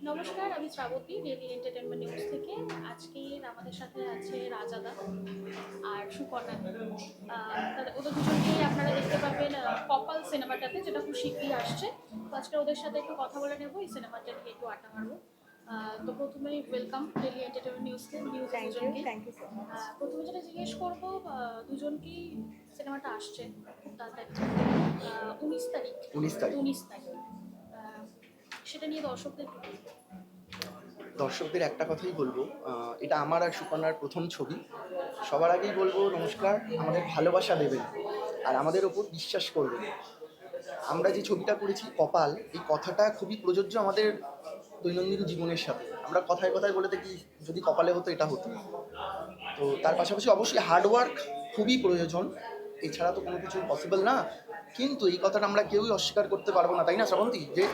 নমস্কার, আমি Srabanti daily entertainment news থেকে। আজকে আমাদের সাথে আছে রাজাদা আর সুকন্যা। ওদের দুজনকেই আপনারা দেখতে পাবেন কপাল সিনেমাটাতে, যেটা খুব শীঘ্রই আসছে। তো আজকে ওদের সাথে একটু কথা বলে নেবো, এই সিনেমাটা নিয়ে একটু আড্ডা মারবো। তো প্রথমেই ওয়েলকাম ডেইলি এন্টারটেনমেন্ট নিউজকে, দুজনকে। Thank you so much. প্রথমে যেটা জিজ্ঞেস করবো, দুজনকেই সিনেমাটা আসছে খুব তাড়াতাড়ি, 19 তারিখ। 19 তারিখ 19 তারিখ সেটা নিয়ে দর্শকদের কি বলবো? দর্শকদের একটা কথাই বলবো, এটা আমার আর সুকন্যার প্রথম ছবি। সবার আগেই বলবো নমস্কার, আমাদের ভালোবাসা দেবেন আর আমাদের ওপর বিশ্বাস করবেন। আমরা যে ছবিটা করেছি কপাল, এই কথাটা খুবই প্রযোজ্য আমাদের দৈনন্দিন জীবনের সাথে। আমরা কথায় কথায় বলে থাকি যদি কপালে হতো এটা হতো। তো তার পাশাপাশি অবশ্যই হার্ডওয়ার্ক খুবই প্রয়োজন, এছাড়া তো কোনো কিছু পসিবল না। কিন্তু এই কথাটা আমরা কেউই অস্বীকার করতে পারবো না, তাই না শ্রাবন্তী? যে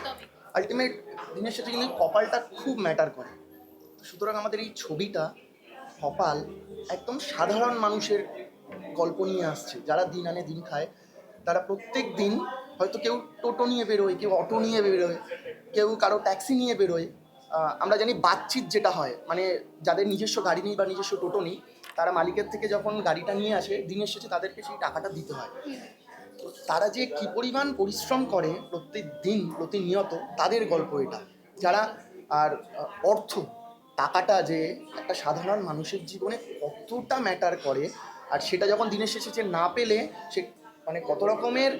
আলটিমেট দিনের শেষে কিন্তু কপালটা খুব ম্যাটার করে। সুতরাং আমাদের এই ছবিটা কপাল একদম সাধারণ মানুষের গল্প নিয়ে আসছে, যারা দিন আনে দিন খায়। তারা প্রত্যেক দিন হয়তো কেউ টোটো নিয়ে বেরোয়, কেউ অটো নিয়ে বেরোয়, কেউ কারো ট্যাক্সি নিয়ে বেরোয়। আমরা জানি বাতচিত যেটা হয়, মানে যাদের নিজস্ব গাড়ি নেই বা নিজস্ব টোটো নেই, তারা মালিকের থেকে যখন গাড়িটা নিয়ে আসে দিনের শেষে তাদেরকে সেই টাকাটা দিতে হয়। তো তারা যে কী পরিমাণ পরিশ্রম করে প্রত্যেক দিন প্রতিনিয়ত, তাদের গল্প এটা। যারা আর অর্থ টাকাটা যে একটা সাধারণ মানুষের জীবনে কতটা ম্যাটার করে, আর সেটা যখন দিনের শেষে যে না পেলে সে মানে কত রকমের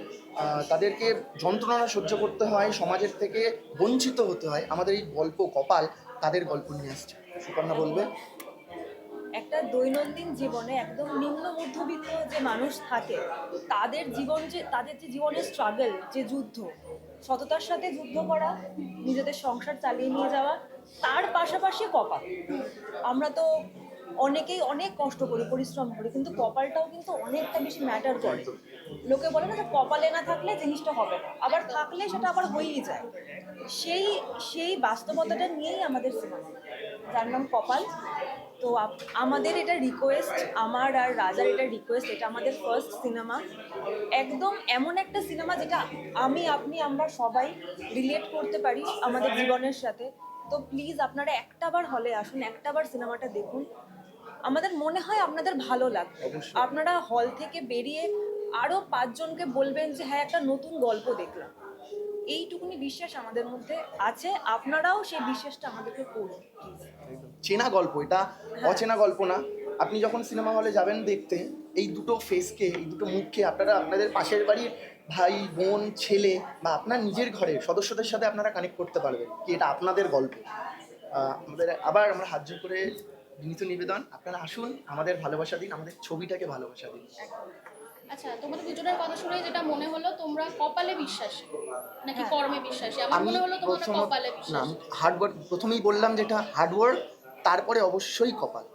তাদেরকে যন্ত্রণা সহ্য করতে হয়, সমাজের থেকে বঞ্চিত হতে হয়, আমাদের এই গল্প কপাল তাদের গল্প নিয়ে আসছে। সুকন্যা বলবে। একটা দৈনন্দিন জীবনে একদম নিম্ন মধ্যবিত্ত যে মানুষ থাকে, তাদের যে জীবনের স্ট্রাগল, যে যুদ্ধ, সততার সাথে যুদ্ধ করা, নিজেদের সংসার চালিয়ে নিয়ে যাওয়া, তার পাশাপাশি কপাল। আমরা তো অনেকেই অনেক কষ্ট করি, পরিশ্রম করি, কিন্তু কপালটাও কিন্তু অনেকটা বেশি ম্যাটার করে। লোকে বলে না যে কপালে না থাকলে জিনিসটা হবে না, আবার থাকলে সেটা আবার হয়েই যায়। সেই সেই বাস্তবতাটা নিয়েই আমাদের সিনেমা, যার নাম কপাল। তো আমাদের এটা রিকোয়েস্ট, আমার আর রাজার এটা রিকোয়েস্ট, এটা আমাদের ফার্স্ট সিনেমা। একদম এমন একটা সিনেমা যেটা আপনি আমরা সবাই রিলেট করতে পারি আমাদের জীবনের সাথে। তো প্লিজ আপনারা একটাবার হলে আসুন, একটাবার সিনেমাটা দেখুন। আমাদের মনে হয় আপনাদের ভালো লাগবে। অবশ্যই। আপনারা হল থেকে বেরিয়ে আরও 5 জনকে বলবেন যে হ্যাঁ, একটা নতুন গল্প দেখলাম। এইটুকুনি বিশ্বাস আমাদের মধ্যে আছে, আপনারাও সেই বিশ্বাসটা আমাদেরকে করুন। চেনা গল্প এটা, অচেনা গল্প না। আপনি যখন সিনেমা হলে যাবেন দেখতে, এই দুটো ফেসকে, এই দুটো মুখকে আপনারা আপনাদের পাশের বাড়ির ভাই বোন ছেলে বা আপনার নিজের ঘরের সদস্যদের সাথে আপনারা কানেক্ট করতে পারবেন কি এটা আপনাদের গল্প। আমাদের আবার আমরা হাত জোর করে বিনীত নিবেদন, আপনারা আসুন, আমাদের ভালোবাসা দিন, আমাদের ছবিটাকে ভালোবাসা দিন। আচ্ছা, তোমাদের দুজনের কথা শুনে যেটা মনে হলো, তোমরা কপালে বিশ্বাসী নাকি হ্যাঁ। কর্মে বিশ্বাসী? আমার আমি মনে হলো তোমরা প্রথমত কপালে না, বিশ্বাসী। হার্ডওয়ার্ক প্রথমেই বললাম, যেটা হার্ডওয়ার্ক, তারপরে অবশ্যই কপাল।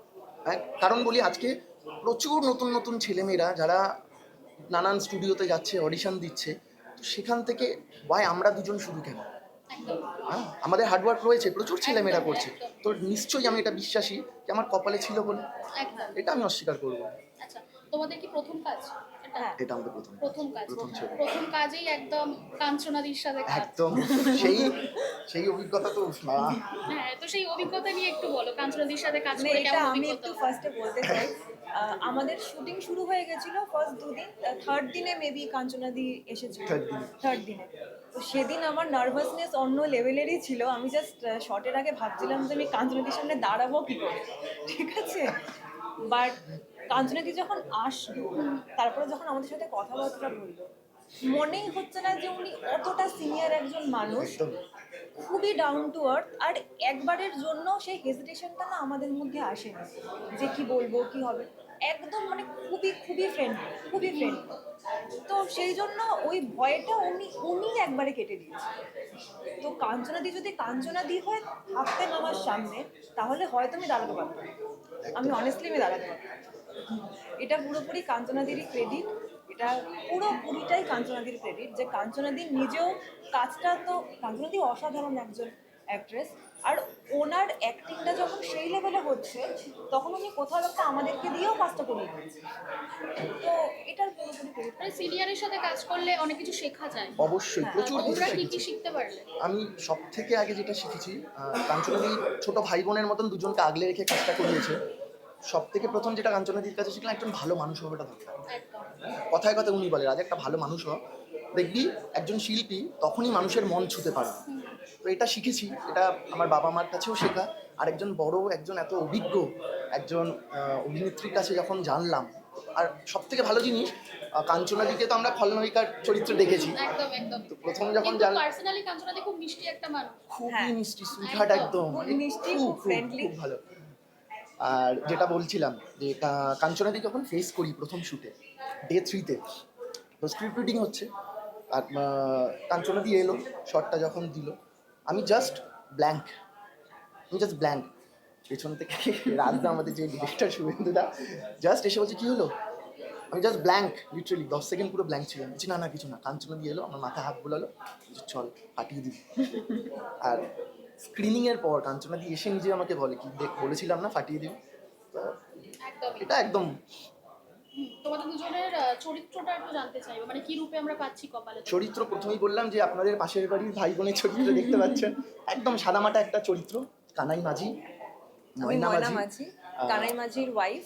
হ্যাঁ, কারণ বলি আজকে প্রচুর নতুন নতুন ছেলেমেয়েরা যারা নানান স্টুডিওতে যাচ্ছে, অডিশন দিচ্ছে, তো সেখান থেকে ভাই আমরা দুজন শুধু কেন? একদম হ্যাঁ, আমাদের হার্ডওয়ার্ক রয়েছে, প্রচুর ছেলেমেয়েরা একদম করছে। একদম তো নিশ্চয়ই আমি এটা বিশ্বাসী যে আমার কপালে ছিল বলে, একদম। এটা আমি অস্বীকার করবো না। আচ্ছা, তোমাদের কি প্রথম কাজ এটা? হ্যাঁ। এটা আমাদের প্রথম প্রথম কাজ। প্রথম ছবি। প্রথম কাজেই একদম কাঞ্চনাদির সাথে কাজ। একদম সেই সেই অভিজ্ঞতা তো হ্যাঁ, তো সেই অভিজ্ঞতা নিয়ে একটু বলো, কাঞ্চনাদির সাথে কাজ মানে করে এটা কেমন আমি অভিজ্ঞতা? একটু ফার্স্টে বলতে চাই। আমাদের শুটিং শুরু হয়ে গেছিল ফার্স্ট 2 দিন, থার্ড দিনে মেবি কাঞ্চনাদি এসেছিল। Third দিনে। থার্ড দিনে তো সেদিন আমার নার্ভাসনেস অন্য লেভেলেরই ছিল। আমি জাস্ট শটের আগে ভাবছিলাম যে আমি কাঞ্চনাদির সামনে দাঁড়াবো কি করে, ঠিক আছে। বাট কাঞ্চনাদি যখন আসলো, তারপরে যখন আমাদের সাথে কথাবার্তা বললো, মনেই হচ্ছে না যে উনি অতটা সিনিয়র একজন মানুষ। একদম খুবই ডাউন টু আর্থ। আর একবারের জন্য সেই হেজিটেশনটা না আমাদের মধ্যে আসেনি যে কি বলবো কি হবে। একদম মানে খুবই খুবই ফ্রেন্ডলি, খুবই ফ্রেন্ডলি। তো সেই জন্য ওই ভয়টা উনি উনি একবারে কেটে দিয়েছে। তো কাঞ্চনাদি যদি কাঞ্চনাদি হয়ে থাকতেন আমার সামনে, তাহলে হয়তো আমি দাঁড়াতে পারতাম। আমি অনেস্টলি আমি দাঁড়াতে পারতাম। এটা পুরোপুরি কাঞ্চনাদিরই ক্রেডিট। এটা পুরোপুরিটাই কাঞ্চনাদির ক্রেডিট, যে কাঞ্চনাদি নিজেও কাজটা, তো কাঞ্চনাদি অসাধারণ একজন অ্যাক্ট্রেস। আর ওনার অ্যাক্টিংটা যখন সেই লেভেলে হচ্ছে তখন উনি কোথাও একটা আমাদেরকে দিয়েও কাজটা করিয়ে দিয়েছে। তো এটার পুরোপুরি credit মানে সিনিয়রের সাথে কাজ করলে অনেক কিছু শেখা যায়। অবশ্যই হ্যাঁ, প্রচুর কিছু তোমরা কি শিখেছি। কি শিখতে পারলে? আমি সব থেকে আগে যেটা শিখেছি, কাঞ্চনাদি ছোট ভাই বোনের মতন দুজনকে আগলে রেখে কাজটা করিয়েছে। সব থেকে প্রথম যেটা কাঞ্চনাদির কাছে শিখলাম, একজন ভালো মানুষ হওয়াটা দরকার। একদম। কথায় কথায় উনি বলে, রাজা একটা ভালো মানুষ হ, দেখবি একজন শিল্পী তখনই মানুষের মন ছুঁতে পারে। তো এটা শিখেছি, এটা আমার বাবা মার কাছেও শেখা। আর একজন বড়, একজন এত অভিজ্ঞ একজন অভিনেত্রীর কাছে যখন জানলাম, আর সব থেকে ভালো জিনিস, কাঞ্চনাদিকে তো আমরা খলনায়িকার চরিত্রে দেখেছি, একদম একদম। তো প্রথম যখন কিন্তু জানলাম, পার্সোনালি কাঞ্চনাদি খুব মিষ্টি একটা মানুষ। খুবই হ্যাঁ। মিষ্টি, সুইটহার্ট একদম, খুব মিষ্টি, খুব খুব friendly। খুব ভালো। আর যেটা বলছিলাম যে কাঞ্চনাদি যখন ফেস করি প্রথম শুটে ডে 3-তে, তো স্ক্রিপ্ট রিডিং হচ্ছে, আর কাঞ্চনাদি এলো, শটটা যখন দিল, আমি জাস্ট ব্ল্যাঙ্ক, পেছন থেকে রাজদা, আমাদের যে ডিরেক্টর শুভেন্দুদা, জাস্ট এসে বলছে কী হলো, আমি জাস্ট ব্ল্যাঙ্ক, লিটারালি 10 সেকেন্ড পুরো ব্ল্যাঙ্ক ছিলাম। বলছি না না কিছু না। কাঞ্চনাদি এলো, আমার মাথায় হাত বোলালো, বলছে, চল পাঠিয়ে দিবি। আর স্ক্রিনিংয়ের পর কাঞ্চনাদি এসে নিজে আমাকে বলে, কি দেখ বলেছিলাম না ফাটিয়ে দিবি। তো একদমই। এটা একদম তোমাদের দুজনের চরিত্রটা একটু জানতে চাইবো, মানে কি রূপে আমরা পাচ্ছি কপালে? চরিত্র প্রথমেই বললাম যে আপনাদের পাশের বাড়ির ভাই বোনের চরিত্র দেখতে পাচ্ছেন, একদম সাদামাটা একটা চরিত্র, কানাই মাঝি, আমি ময়না ময়না মাঝি। মাঝি, কানাই মাঝির ওয়াইফ।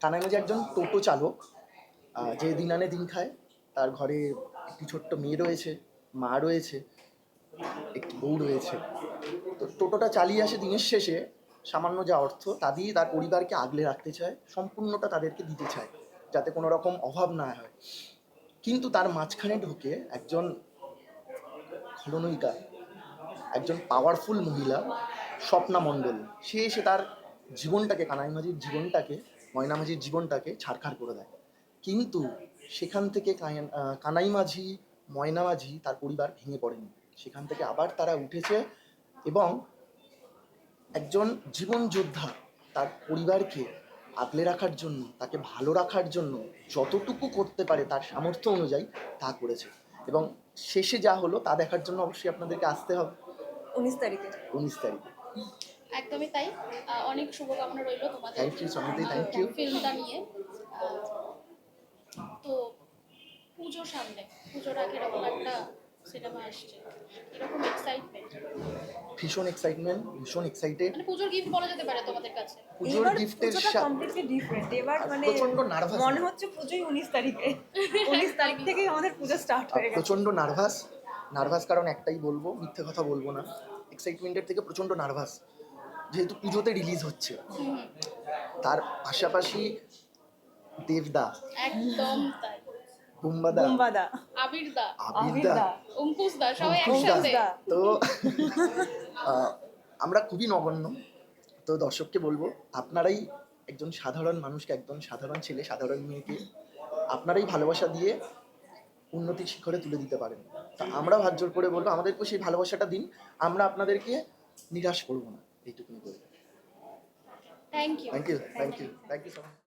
কানাই মাঝি একজন টোটো চালক, যে দিন আনে দিন খায়। তার ঘরে একটি ছোট্ট মেয়ে রয়েছে, মা রয়েছে, একটি বউ রয়েছে। তো টোটোটা চালিয়ে আসে, দিনের শেষে সামান্য যা অর্থ তা দিয়ে তার পরিবারকে আগলে রাখতে চায়, সম্পূর্ণটা তাদেরকে দিতে চায় যাতে কোনো রকম অভাব না হয়। কিন্তু তার মাঝখানে ঢুকে একজন খলনায়িকা, একজন পাওয়ারফুল মহিলা, স্বপ্না মণ্ডল, সে এসে তার জীবনটাকে, কানাই মাঝির জীবনটাকে, ময়না মাঝির জীবনটাকে ছাড়খাড় করে দেয়। কিন্তু সেখান থেকে কানাই মাঝি, ময়না মাঝি, তার পরিবার ভেঙে পড়েনি। সেখান থেকে আবার তারা উঠেছে এবং একজন জীবন যোদ্ধা তার পরিবারকে আগলে রাখার জন্য, তাকে ভালো রাখার জন্য যতটুকু করতে পারে তার সামর্থ্য অনুযায়ী তা করেছে। এবং শেষে যা হলো তা দেখার জন্য অবশ্যই আপনাদেরকে আসতে হবে 19 তারিখে। 19 তারিখে। একদমই তাই। অনেক শুভকামনা রইল তোমাদের থ্যাংক ইউ সমিতি, থ্যাংক ইউ। ফিল্মটা নিয়ে। তো পুজোর সামনে, পুজোর আগে এরকম একটা সিনেমা আসছে, এরকম এক্সাইটমেন্ট, ভীষণ এক্সাইটমেন্ট, ভীষণ এক্সাইটেড। মানে পুজোর গিফট বলা যেতে পারে তোমাদের কাছে। পুজোর এবার গিফটের পুজোটা কমপ্লিটলি ডিফারেন্ট। এবার মানে প্রচন্ড নার্ভাস, মনে হচ্ছে পুজোই 19 তারিখে। 19 তারিখ থেকেই আমাদের পুজো স্টার্ট হয়ে গেছে। প্রচন্ড নার্ভাস কারণ একটাই বলবো, মিথ্যে কথা বলবো না, এক্সাইটমেন্টের থেকে প্রচন্ড নার্ভাস, যেহেতু পুজোতে রিলিজ হচ্ছে। তার পাশাপাশি দেবদা, একদম তাই। বুম্বাদা, বুম্বাদা, আবিরদা, আবিরদা, অঙ্কুশদা, সবাই অঙ্কুশদা। একসাথে। তো আমরা খুবই নগণ্য। তো দর্শককে বলবো, আপনারাই একজন সাধারণ মানুষকে, একজন সাধারণ ছেলে, সাধারণ মেয়েকে আপনারাই ভালোবাসা দিয়ে উন্নতির শিখরে তুলে দিতে পারেন। তা আমরা হাত জোর করে বলবো, আমাদেরকে সেই ভালোবাসাটা দিন, আমরা আপনাদেরকে নিরাশ করবো না, এইটুকুনি বলবো। Thank you. Thank you so much.